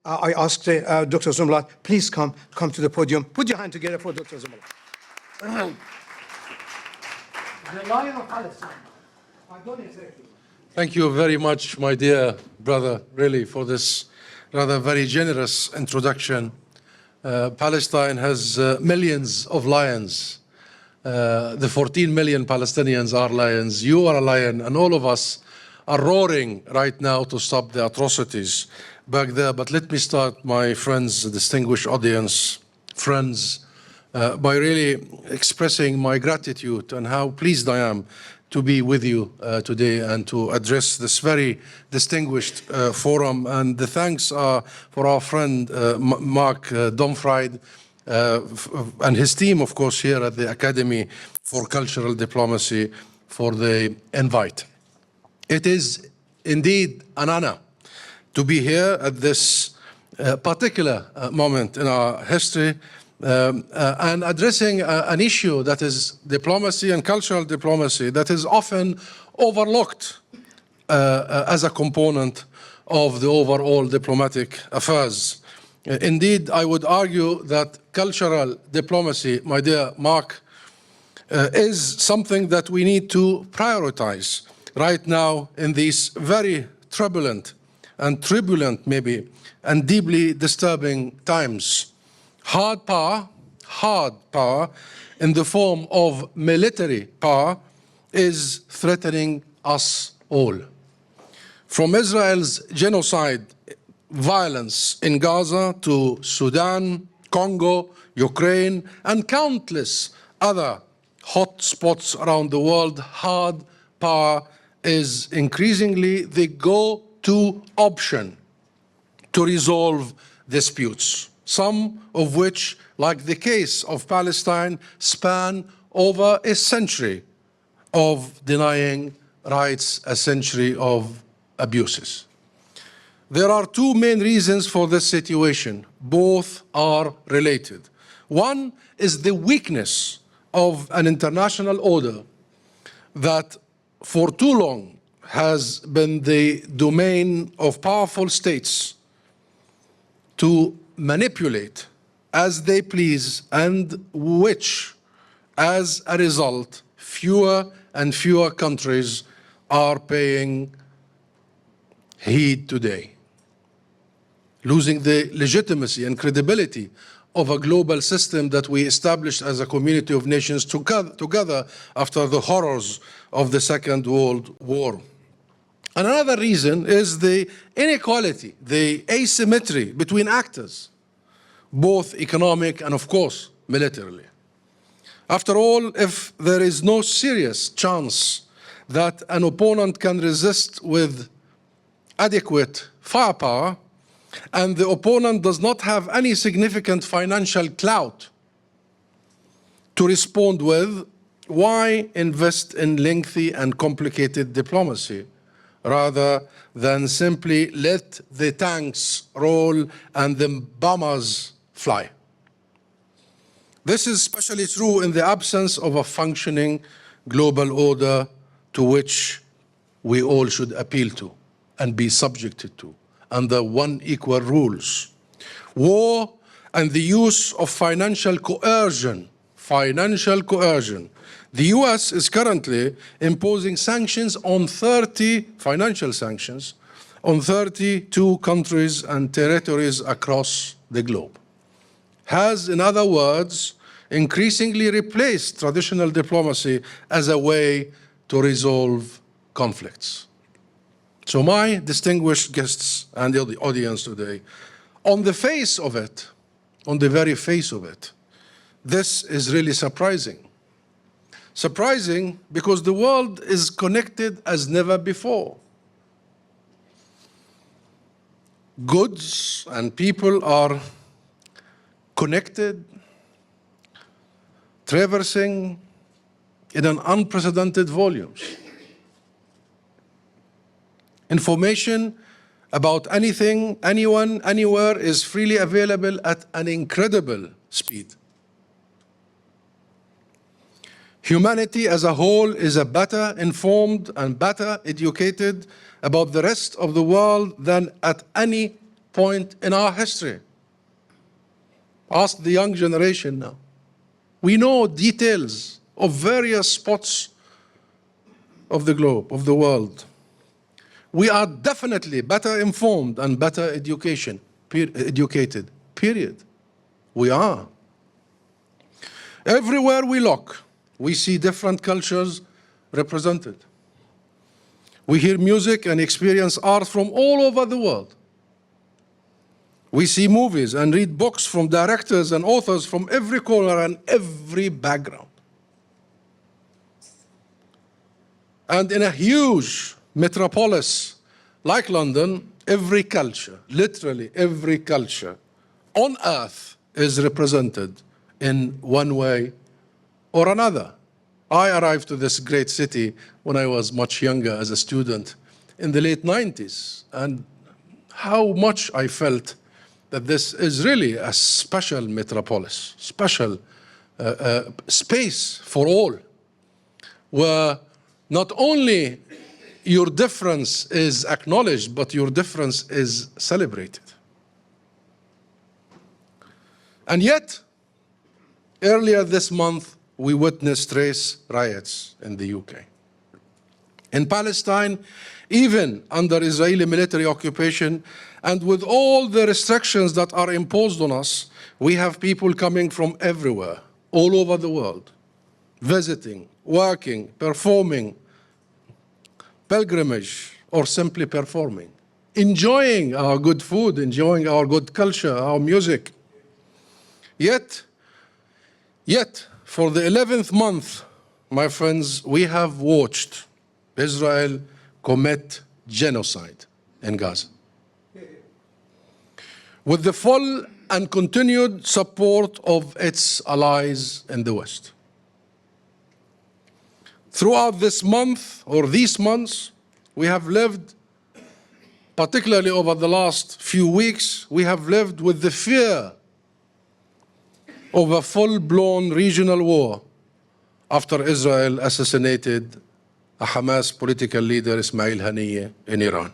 I asked Dr. Zomlot, please come to the podium. Put your hand together for Dr. Zomlot. The Lion of Palestine. Thank you very much, my dear brother, really, for this rather very generous introduction. Palestine has millions of lions. The 14 million Palestinians are lions. You are a lion, and all of us are roaring right now to stop the atrocities back there. But let me start, my friends, distinguished audience, friends, by really expressing my gratitude and how pleased I am to be with you today and to address this very distinguished forum. And the thanks are for our friend Mark Domfried and his team, of course, here at the Academy for Cultural Diplomacy for the invite. It is indeed an honor to be here at this particular moment in our history and addressing an issue that is diplomacy and cultural diplomacy that is often overlooked as a component of the overall diplomatic affairs. Indeed, I would argue that cultural diplomacy, my dear Mark, is something that we need to prioritize right now in these very turbulent and maybe, and deeply disturbing times. Hard power in the form of military power is threatening us all. From Israel's genocide violence in Gaza to Sudan, Congo, Ukraine, and countless other hot spots around the world, hard power is increasingly the go-to option to resolve disputes, some of which, like the case of Palestine, span over a century of denying rights, a century of abuses. There are two main reasons for this situation. Both are related. One is the weakness of an international order that for too long has been the domain of powerful states to manipulate as they please, and which, as a result, fewer and fewer countries are paying heed today, losing the legitimacy and credibility of a global system that we established as a community of nations together after the horrors of the Second World War. And another reason is the inequality, the asymmetry between actors, both economic and, of course, militarily. After all, if there is no serious chance that an opponent can resist with adequate firepower, and the opponent does not have any significant financial clout to respond with, why invest in lengthy and complicated diplomacy rather than simply let the tanks roll and the bombers fly? This is especially true in the absence of a functioning global order to which we all should appeal to and be subjected to under one equal rules. War and the use of financial coercion. The US is currently imposing sanctions on financial sanctions on 32 countries and territories across the globe. Has, in other words, increasingly replaced traditional diplomacy as a way to resolve conflicts. So my distinguished guests and the audience today, on the face of it, on the very face of it, this is really surprising. Surprising because the world is connected as never before. Goods and people are connected, traversing in an unprecedented volumes. Information about anything, anyone, anywhere is freely available at an incredible speed. Humanity as a whole is a better informed and better educated about the rest of the world than at any point in our history. Ask the young generation now. We know details of various spots of the globe, of the world. We are definitely better informed and better educated, period. We are. Everywhere we look, we see different cultures represented. We hear music and experience art from all over the world. We see movies and read books from directors and authors from every corner and every background. And in a huge metropolis like London, every culture, literally every culture on earth is represented in one way or another. I arrived to this great city when I was much younger as a student in the late 90s, and how much I felt that this is really a special metropolis, special space for all, where not only your difference is acknowledged, but your difference is celebrated. And yet, earlier this month, we witnessed race riots in the UK. In Palestine, even under Israeli military occupation, and with all the restrictions that are imposed on us, we have people coming from everywhere, all over the world, visiting, working, performing, pilgrimage, or simply performing, enjoying our good food, enjoying our good culture, our music. Yet, for the 11th month, my friends, we have watched Israel commit genocide in Gaza, with the full and continued support of its allies in the West. Throughout this month, or these months, we have lived, particularly over the last few weeks, we have lived with the fear of a full-blown regional war after Israel assassinated a Hamas political leader, Ismail Haniyeh, in Iran.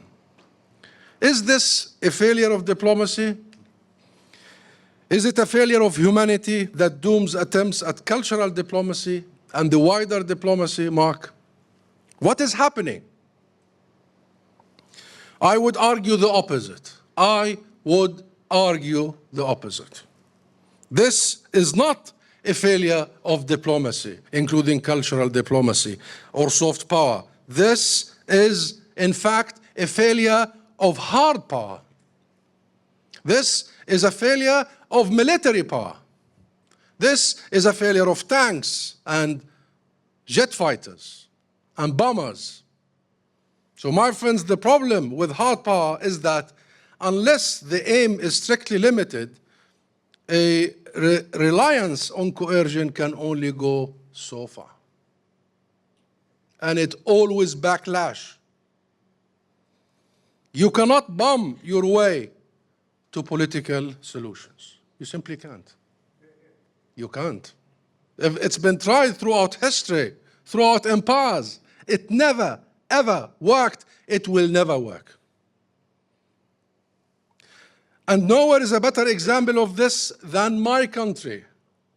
Is this a failure of diplomacy? Is it a failure of humanity that dooms attempts at cultural diplomacy and the wider diplomacy, Mark? What is happening? I would argue the opposite. I would argue the opposite. This is not a failure of diplomacy, including cultural diplomacy or soft power. This is, in fact, a failure of hard power. This is a failure of military power. This is a failure of tanks and jet fighters and bombers. So, my friends, the problem with hard power is that unless the aim is strictly limited, a reliance on coercion can only go so far. And it always backlash. You cannot bomb your way to political solutions. You simply can't. You can't. It's been tried throughout history, throughout empires. It never, ever worked. It will never work. And nowhere is a better example of this than my country,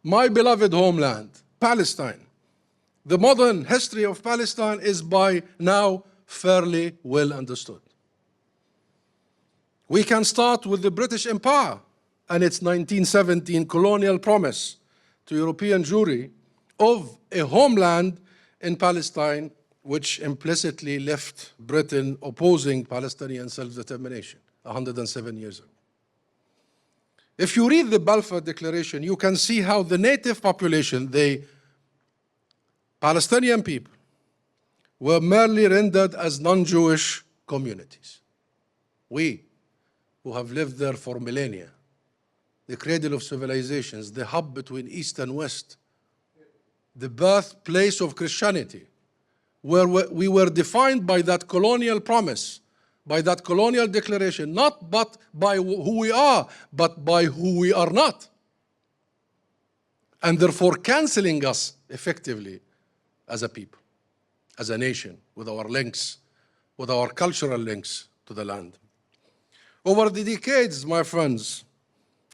my beloved homeland, Palestine. The modern history of Palestine is by now fairly well understood. We can start with the British Empire and its 1917 colonial promise to European Jewry of a homeland in Palestine, which implicitly left Britain opposing Palestinian self-determination 107 years ago. If you read the Balfour Declaration, you can see how the native population, the Palestinian people, were merely rendered as non-Jewish communities. We, who have lived there for millennia, the cradle of civilizations, the hub between East and West, the birthplace of Christianity, where we were defined by that colonial promise, by that colonial declaration, not but by who we are, but by who we are not. And therefore canceling us effectively as a people, as a nation, with our links, with our cultural links to the land. Over the decades, my friends,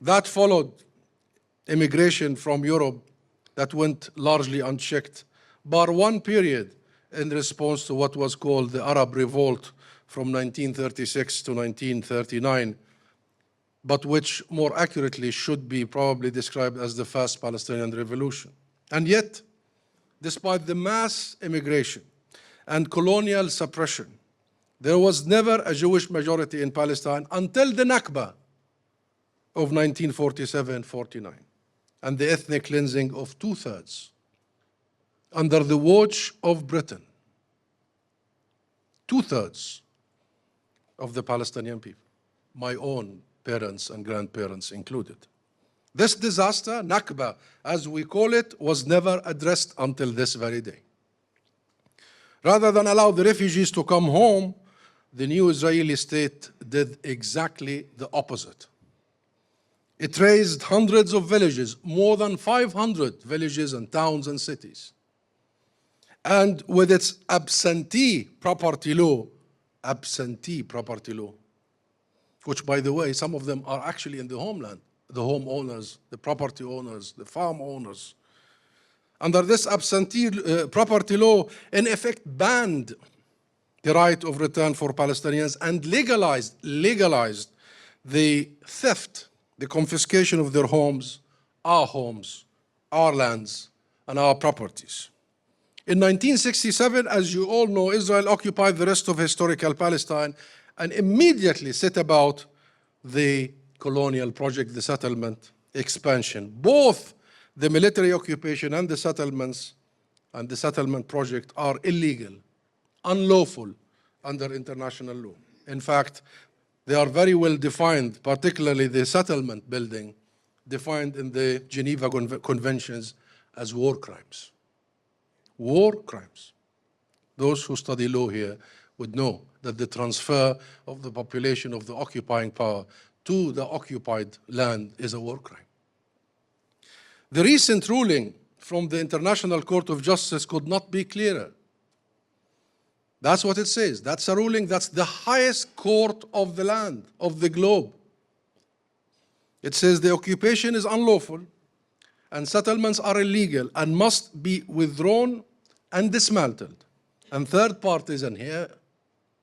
that followed immigration from Europe that went largely unchecked, bar one period in response to what was called the Arab Revolt from 1936 to 1939, but which more accurately should be probably described as the First Palestinian Revolution. And yet, despite the mass immigration and colonial suppression, there was never a Jewish majority in Palestine until the Nakba of 1947-49 and the ethnic cleansing of 2/3 under the watch of Britain. 2/3 of the Palestinian people, my own parents and grandparents included. This disaster, Nakba, as we call it, was never addressed until this very day. Rather than allow the refugees to come home, the new Israeli state did exactly the opposite. It razed hundreds of villages, more than 500 villages and towns and cities. And with its absentee property law, which, by the way, some of them are actually in the homeland, the homeowners, the property owners, the farm owners. Under this absentee property law, in effect, banned the right of return for Palestinians and legalized the theft, the confiscation of their homes, our lands, and our properties. In 1967, as you all know, Israel occupied the rest of historical Palestine and immediately set about the colonial project, the settlement expansion. Both the military occupation and the settlements and the settlement project are illegal, unlawful under international law. In fact, they are very well defined, particularly the settlement building, defined in the Geneva Conventions as war crimes. War crimes. Those who study law here would know that the transfer of the population of the occupying power to the occupied land is a war crime. The recent ruling from the International Court of Justice could not be clearer. That's what it says. That's a ruling. That's the highest court of the land, of the globe. It says the occupation is unlawful and settlements are illegal and must be withdrawn and dismantled. And third parties, and here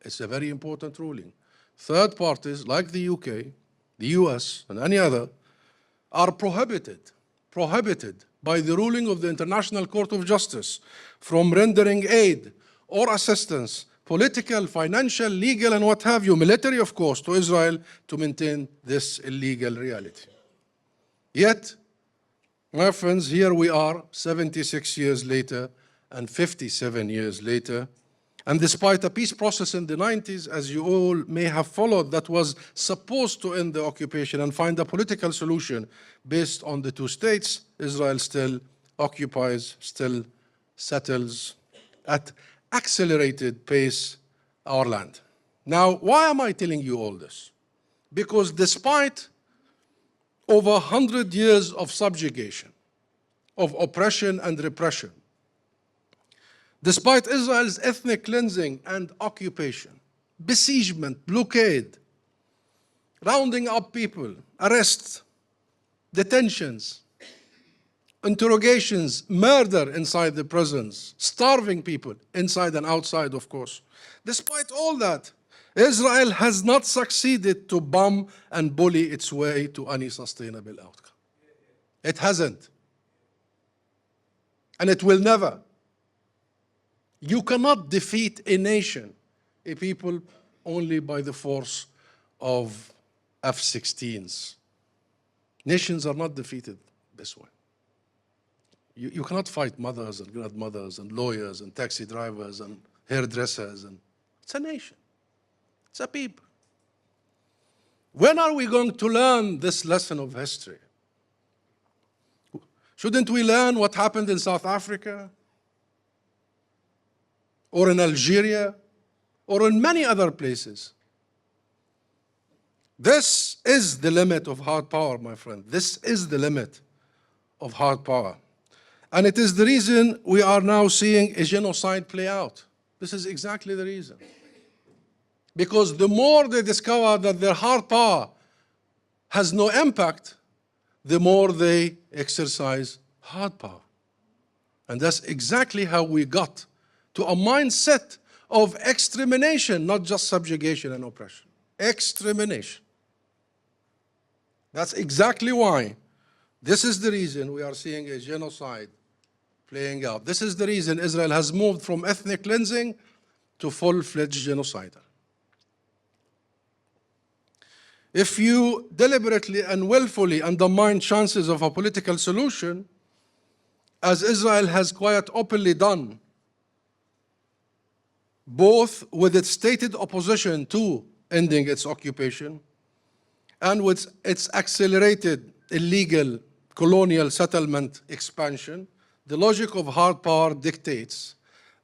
it's a very important ruling, third parties like the UK, the US, and any other, are prohibited by the ruling of the International Court of Justice from rendering aid or assistance, political, financial, legal, and what have you, military, of course, to Israel to maintain this illegal reality. Yet, my friends, here we are 76 years later and 57 years later, and despite a peace process in the 90s, as you all may have followed, that was supposed to end the occupation and find a political solution based on the two states, Israel still occupies, still settles at accelerated pace our land. Now, why am I telling you all this? Because despite over 100 years of subjugation, of oppression and repression, despite Israel's ethnic cleansing and occupation, besiegement, blockade, rounding up people, arrests, detentions, interrogations, murder inside the prisons, starving people inside and outside, of course. Despite all that, Israel has not succeeded to bomb and bully its way to any sustainable outcome. It hasn't. And it will never. You cannot defeat a nation, a people, only by the force of F-16s. Nations are not defeated this way. You cannot fight mothers and grandmothers and lawyers and taxi drivers and hairdressers. It's a nation. It's a people. When are we going to learn this lesson of history? Shouldn't we learn what happened in South Africa? Or in Algeria? Or in many other places? This is the limit of hard power, my friend. This is the limit of hard power. And it is the reason we are now seeing a genocide play out. This is exactly the reason. Because the more they discover that their hard power has no impact, the more they exercise hard power. And that's exactly how we got to a mindset of extermination, not just subjugation and oppression. Extermination. That's exactly why this is the reason we are seeing a genocide playing out. This is the reason Israel has moved from ethnic cleansing to full-fledged genocidal. If you deliberately and willfully undermine chances of a political solution, as Israel has quite openly done, both with its stated opposition to ending its occupation and with its accelerated illegal colonial settlement expansion, the logic of hard power dictates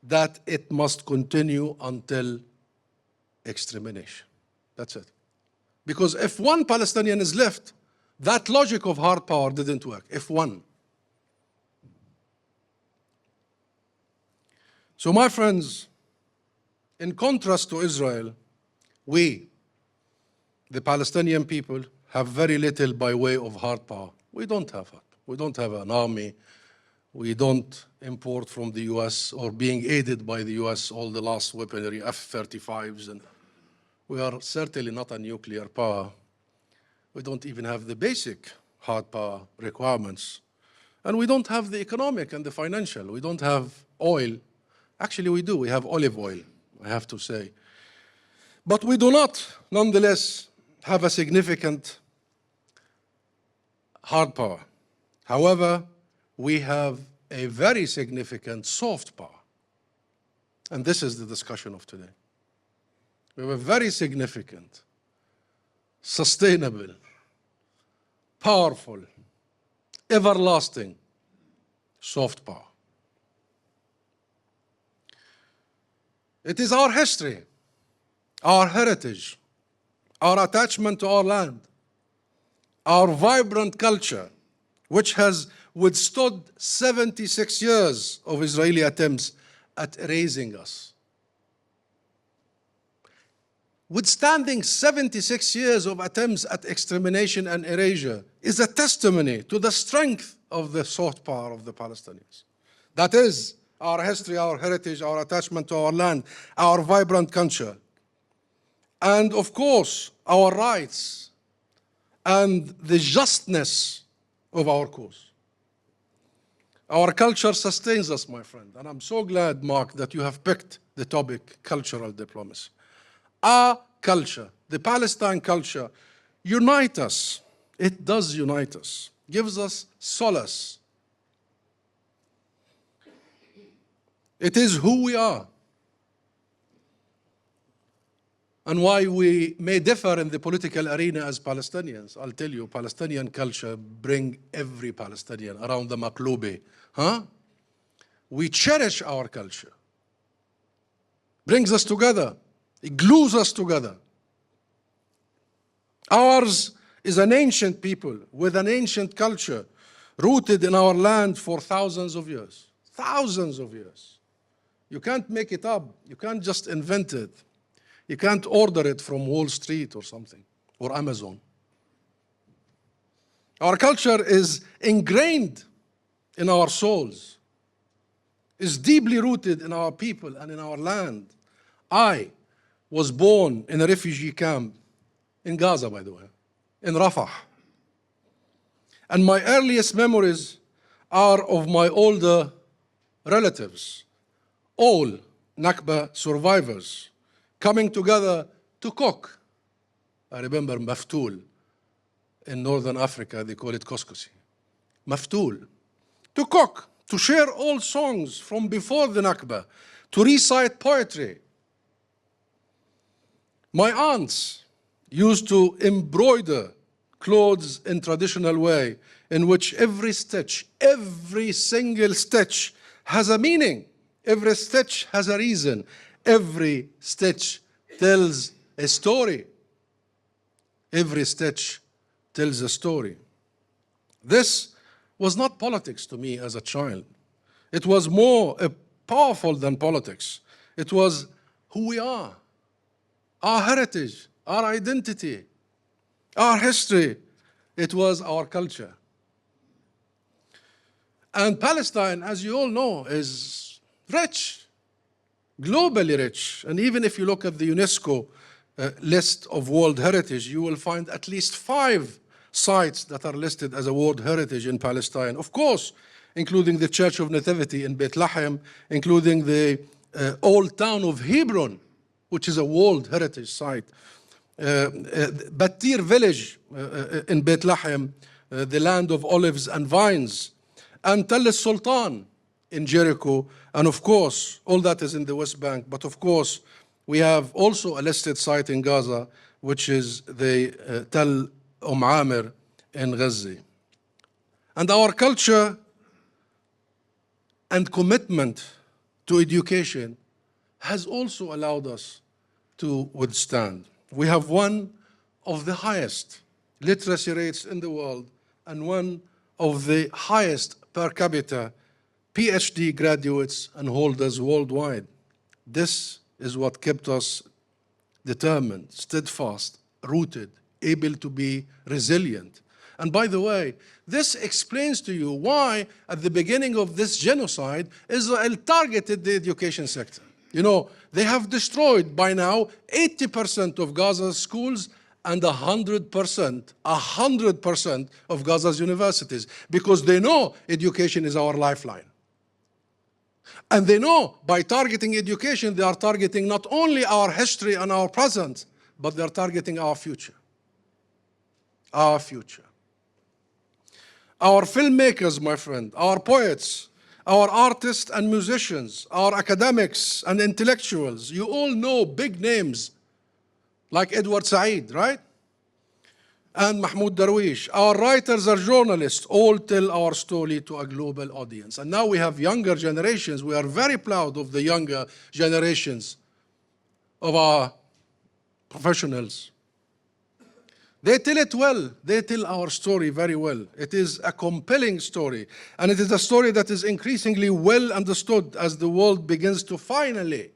that it must continue until extermination. That's it. Because if one Palestinian is left, that logic of hard power didn't work. If one. So my friends, in contrast to Israel, we, the Palestinian people, have very little by way of hard power. We don't have it. We don't have an army. We don't import from the US or being aided by the US all the last weaponry, F-35s. And we are certainly not a nuclear power. We don't even have the basic hard power requirements. And we don't have the economic and the financial. We don't have oil. Actually, we do. We have olive oil, I have to say. But we do not, nonetheless, have a significant hard power. However, we have a very significant soft power. And this is the discussion of today. We have a very significant, sustainable, powerful, everlasting soft power. It is our history, our heritage, our attachment to our land, our vibrant culture, which has withstood 76 years of Israeli attempts at erasing us. Withstanding 76 years of attempts at extermination and erasure is a testimony to the strength of the soft power of the Palestinians. That is our history, our heritage, our attachment to our land, our vibrant culture, and of course, our rights and the justness of our cause. Our culture sustains us, my friend, and I'm so glad, Mark, that you have picked the topic cultural diplomacy. Our culture, the Palestine culture, unites us. It does unite us, gives us solace. It is who we are. And why we may differ in the political arena as Palestinians. I'll tell you, Palestinian culture bring every Palestinian around the Maqloubi. We cherish our culture. Brings us together. It glues us together. Ours is an ancient people with an ancient culture rooted in our land for thousands of years. Thousands of years. You can't make it up. You can't just invent it. You can't order it from Wall Street or something, or Amazon. Our culture is ingrained in our souls, is deeply rooted in our people and in our land. I was born in a refugee camp in Gaza, by the way, in Rafah. And my earliest memories are of my older relatives, all Nakba survivors, coming together to cook. I remember maftool. In Northern Africa, they call it couscous. Maftool. To cook, to share old songs from before the Nakba, to recite poetry. My aunts used to embroider clothes in traditional way, in which every stitch, every single stitch has a meaning. Every stitch has a reason. Every stitch tells a story. Every stitch tells a story. This was not politics to me as a child. It was more powerful than politics. It was who we are, our heritage, our identity, our history. It was our culture. And Palestine, as you all know, is rich, globally rich. And even if you look at the UNESCO list of World Heritage, you will find at least 5 sites that are listed as a World Heritage in Palestine. Of course, including the Church of Nativity in Bethlehem, including the old town of Hebron, which is a World Heritage site. Batir village in Bethlehem, the land of olives and vines, and Tel Sultan in Jericho, and of course, all that is in the West Bank, but of course, we have also a listed site in Gaza, which is the Tel Amir in Gaza. And our culture and commitment to education has also allowed us to withstand. We have one of the highest literacy rates in the world and one of the highest per capita PhD graduates and holders worldwide. This is what kept us determined, steadfast, rooted, able to be resilient. And by the way, this explains to you why at the beginning of this genocide, Israel targeted the education sector. You know, they have destroyed by now 80% of Gaza's schools and 100% of Gaza's universities, because they know education is our lifeline. And they know by targeting education, they are targeting not only our history and our present, but they're targeting our future. Our future. Our filmmakers, my friend, our poets, our artists and musicians, our academics and intellectuals, you all know big names like Edward Said, right? And Mahmoud Darwish. Our writers and journalists all tell our story to a global audience. And now we have younger generations. We are very proud of the younger generations of our professionals. They tell it well. They tell our story very well. It is a compelling story. And it is a story that is increasingly well understood as the world begins to finally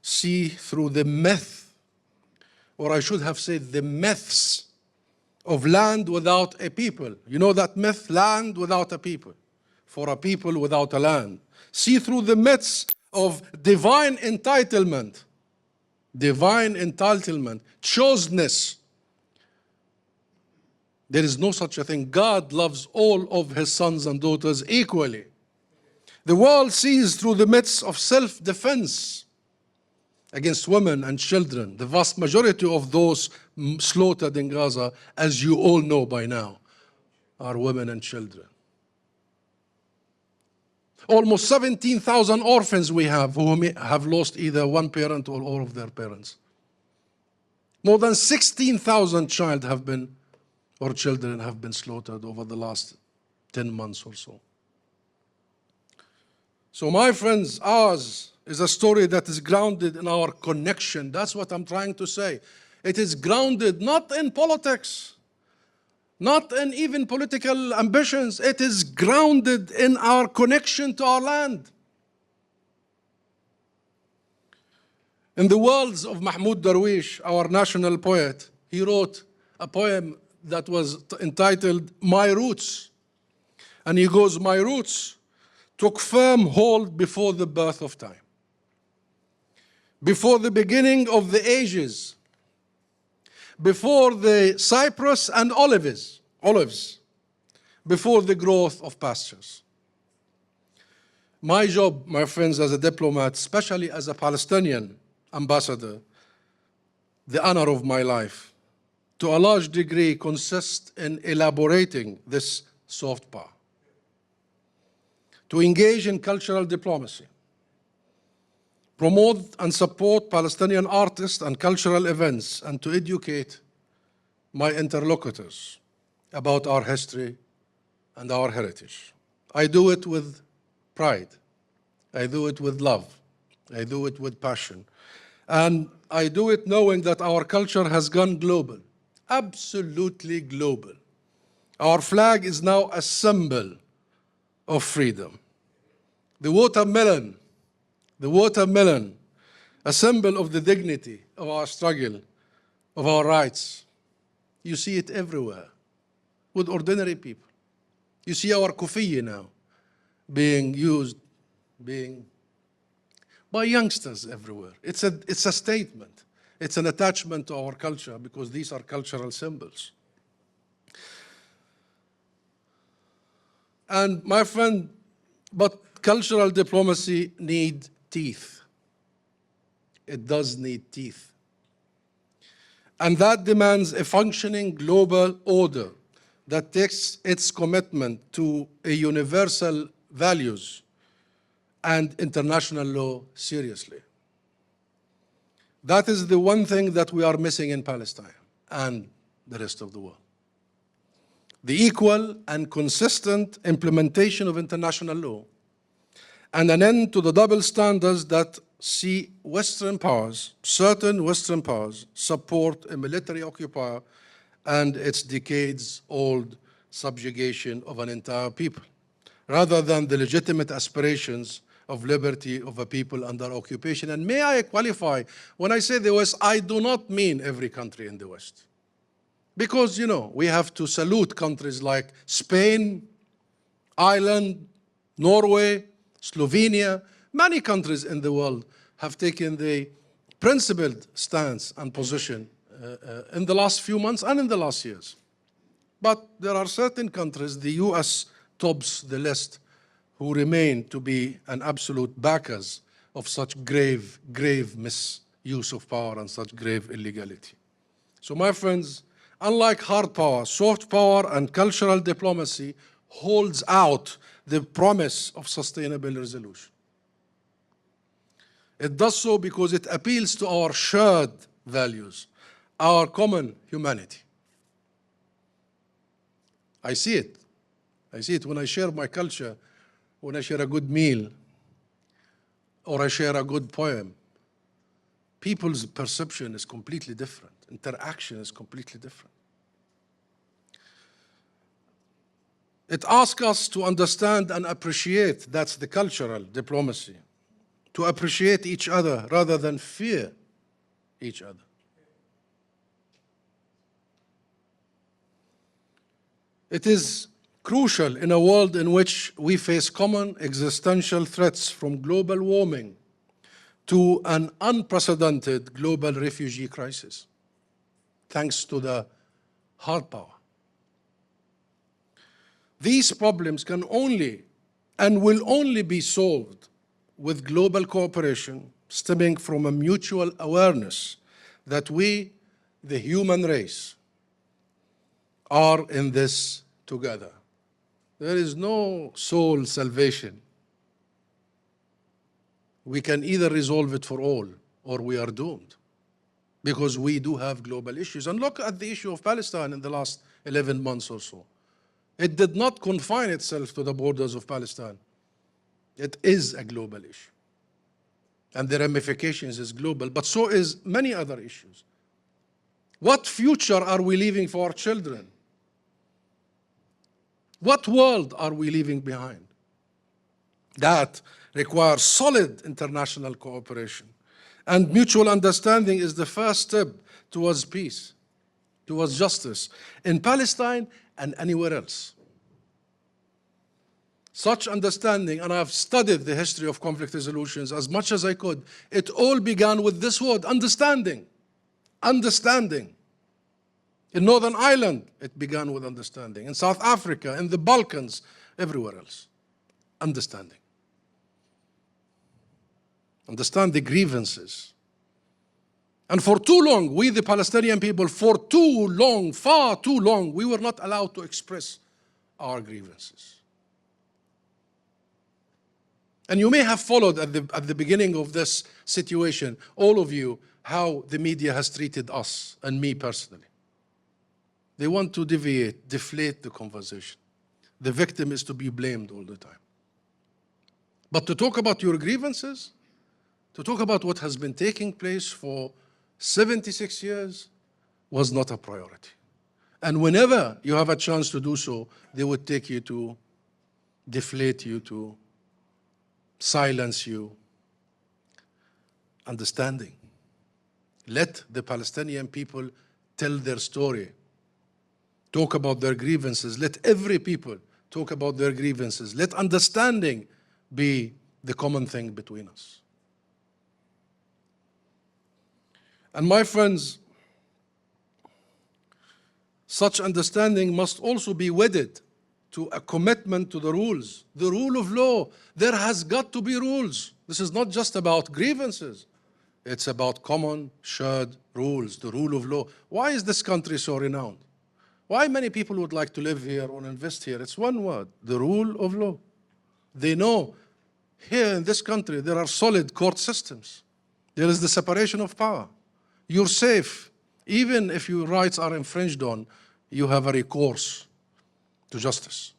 see through the myth, or I should have said the myths, of land without a people. You know that myth, land without a people, for a people without a land. See through the myths of divine entitlement, chosenness. There is no such a thing. God loves all of his sons and daughters equally. The world sees through the myths of self-defense against women and children. The vast majority of those slaughtered in Gaza, as you all know by now, are women and children. Almost 17,000 orphans we have who have lost either one parent or all of their parents. More than 16,000 children have been slaughtered over the last 10 months or so. So my friends, ours is a story that is grounded in our connection. That's what I'm trying to say. It is grounded not in politics, not in even political ambitions. It is grounded in our connection to our land. In the words of Mahmoud Darwish, our national poet, he wrote a poem that was entitled My Roots. And he goes, my roots took firm hold before the birth of time, before the beginning of the ages, before the cypress and olives, before the growth of pastures. My job, my friends, as a diplomat, especially as a Palestinian ambassador, the honor of my life, to a large degree consists in elaborating this soft power, to engage in cultural diplomacy, promote and support Palestinian artists and cultural events, and to educate my interlocutors about our history and our heritage. I do it with pride. I do it with love. I do it with passion. And I do it knowing that our culture has gone global, absolutely global. Our flag is now a symbol of freedom. The watermelon a symbol of the dignity of our struggle, of our rights. You see it everywhere with ordinary people. You see our kufiya now being used, by youngsters everywhere. It's a statement. It's an attachment to our culture because these are cultural symbols. And my friend, but cultural diplomacy needs teeth. It does need teeth. And that demands a functioning global order that takes its commitment to a universal values and international law seriously. That is the one thing that we are missing in Palestine and the rest of the world. The equal and consistent implementation of international law and an end to the double standards that see Western powers, certain Western powers, support a military occupier and its decades-old subjugation of an entire people, rather than the legitimate aspirations of liberty of a people under occupation. And may I qualify, when I say the West, I do not mean every country in the West. Because, you know, we have to salute countries like Spain, Ireland, Norway, Slovenia. Many countries in the world have taken the principled stance and position in the last few months and in the last years. But there are certain countries, the US tops the list, who remain to be an absolute backers of such grave, grave misuse of power and such grave illegality. So my friends, unlike hard power, soft power and cultural diplomacy holds out the promise of sustainable resolution. It does so because it appeals to our shared values, our common humanity. I see it. I see it when I share my culture, when I share a good meal, or I share a good poem. People's perception is completely different. Interaction is completely different. It asks us to understand and appreciate, that's the cultural diplomacy, to appreciate each other rather than fear each other. It is crucial in a world in which we face common existential threats from global warming to an unprecedented global refugee crisis, thanks to the hard power. These problems can only and will only be solved with global cooperation stemming from a mutual awareness that we, the human race, are in this together. There is no soul salvation. We can either resolve it for all or we are doomed, because we do have global issues. And look at the issue of Palestine in the last 11 months or so. It did not confine itself to the borders of Palestine. It is a global issue. And the ramifications is global, but so is many other issues. What future are we leaving for our children? What world are we leaving behind? That requires solid international cooperation. And mutual understanding is the first step towards peace, towards justice, in Palestine and anywhere else. Such understanding, and I've studied the history of conflict resolutions as much as I could, it all began with this word, understanding. Understanding. In Northern Ireland, it began with understanding. In South Africa, in the Balkans, everywhere else. Understanding. Understand the grievances. And for too long, we the Palestinian people, for too long, far too long, we were not allowed to express our grievances. And you may have followed at the beginning of this situation, all of you, how the media has treated us and me personally. They want to deflate the conversation. The victim is to be blamed all the time. But to talk about your grievances, to talk about what has been taking place for 76 years was not a priority. And whenever you have a chance to do so, they would take you to deflate you, to silence you. understanding. Let the Palestinian people tell their story. Talk about their grievances. Let every people talk about their grievances. Let understanding be the common thing between us. And my friends, such understanding must also be wedded to a commitment to the rules, the rule of law. There has got to be rules. This is not just about grievances. It's about common shared rules, the rule of law. Why is this country so renowned? Why many people would like to live here or invest here? It's one word, the rule of law. They know here in this country there are solid court systems. There is the separation of power. You're safe. Even if your rights are infringed on, you have a recourse to justice.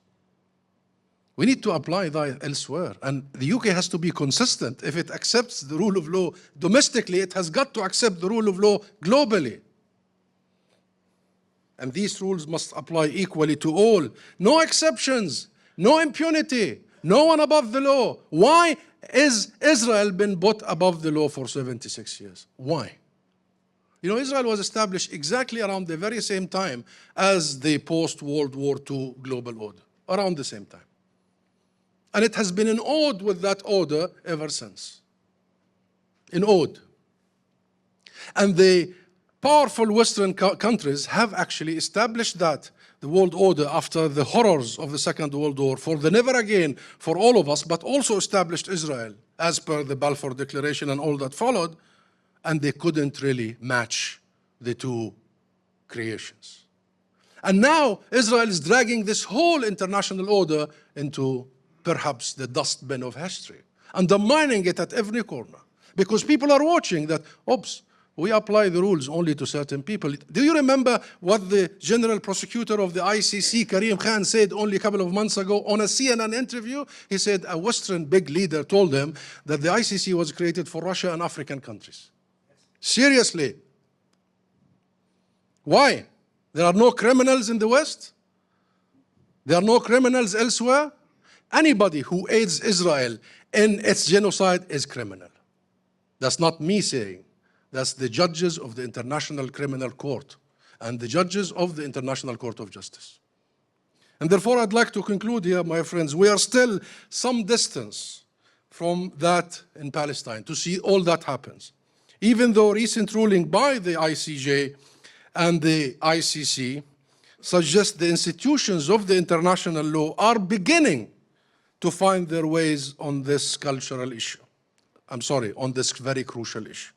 We need to apply that elsewhere. And the UK has to be consistent. If it accepts the rule of law domestically, it has got to accept the rule of law globally. And these rules must apply equally to all. No exceptions, no impunity, no one above the law. Why is Israel been put above the law for 76 years? Why? You know, Israel was established exactly around the very same time as the post-World War II global order, around the same time. And it has been in awe with that order ever since. In awe. And the powerful Western countries have actually established that, the world order, after the horrors of the Second World War, for the never again for all of us, but also established Israel as per the Balfour Declaration and all that followed, and they couldn't really match the two creations. And now Israel is dragging this whole international order into perhaps the dustbin of history, undermining it at every corner, because people are watching that, oops, we apply the rules only to certain people. Do you remember what the general prosecutor of the ICC, Karim Khan, said only a couple of months ago on a CNN interview? He said a Western big leader told him that the ICC was created for Russia and African countries. Seriously. Why? There are no criminals in the West? There are no criminals elsewhere? Anybody who aids Israel in its genocide is criminal. That's not me saying. That's the judges of the International Criminal Court and the judges of the International Court of Justice. And therefore, I'd like to conclude here, my friends, we are still some distance from that in Palestine to see all that happens. Even though recent ruling by the ICJ and the ICC suggest the institutions of the international law are beginning to find their ways on this cultural issue. On this very crucial issue.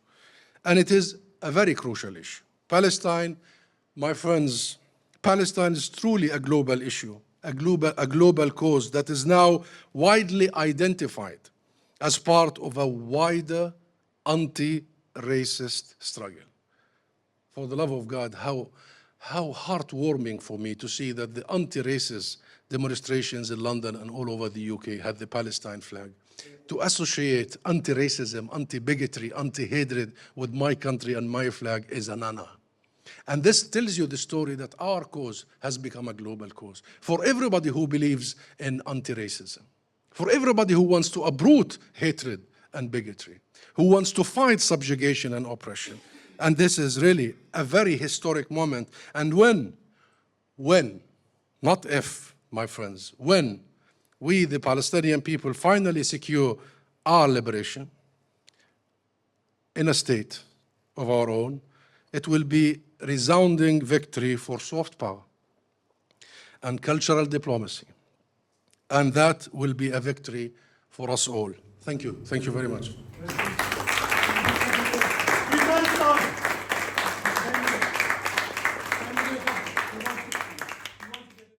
And it is a very crucial issue. Palestine, my friends, Palestine is truly a global issue, a global cause that is now widely identified as part of a wider anti-racist struggle. For the love of God, how heartwarming for me to see that the anti-racist demonstrations in London and all over the UK had the Palestine flag. To associate anti-racism, anti-bigotry, anti-hatred with my country and my flag is an honor. And this tells you the story that our cause has become a global cause. For everybody who believes in anti-racism, for everybody who wants to uproot hatred and bigotry, who wants to fight subjugation and oppression. And this is really a very historic moment. And when, not if, my friends, when we, the Palestinian people, finally secure our liberation in a state of our own, it will be a resounding victory for soft power and cultural diplomacy. And that will be a victory for us all. Thank you. Thank you very much.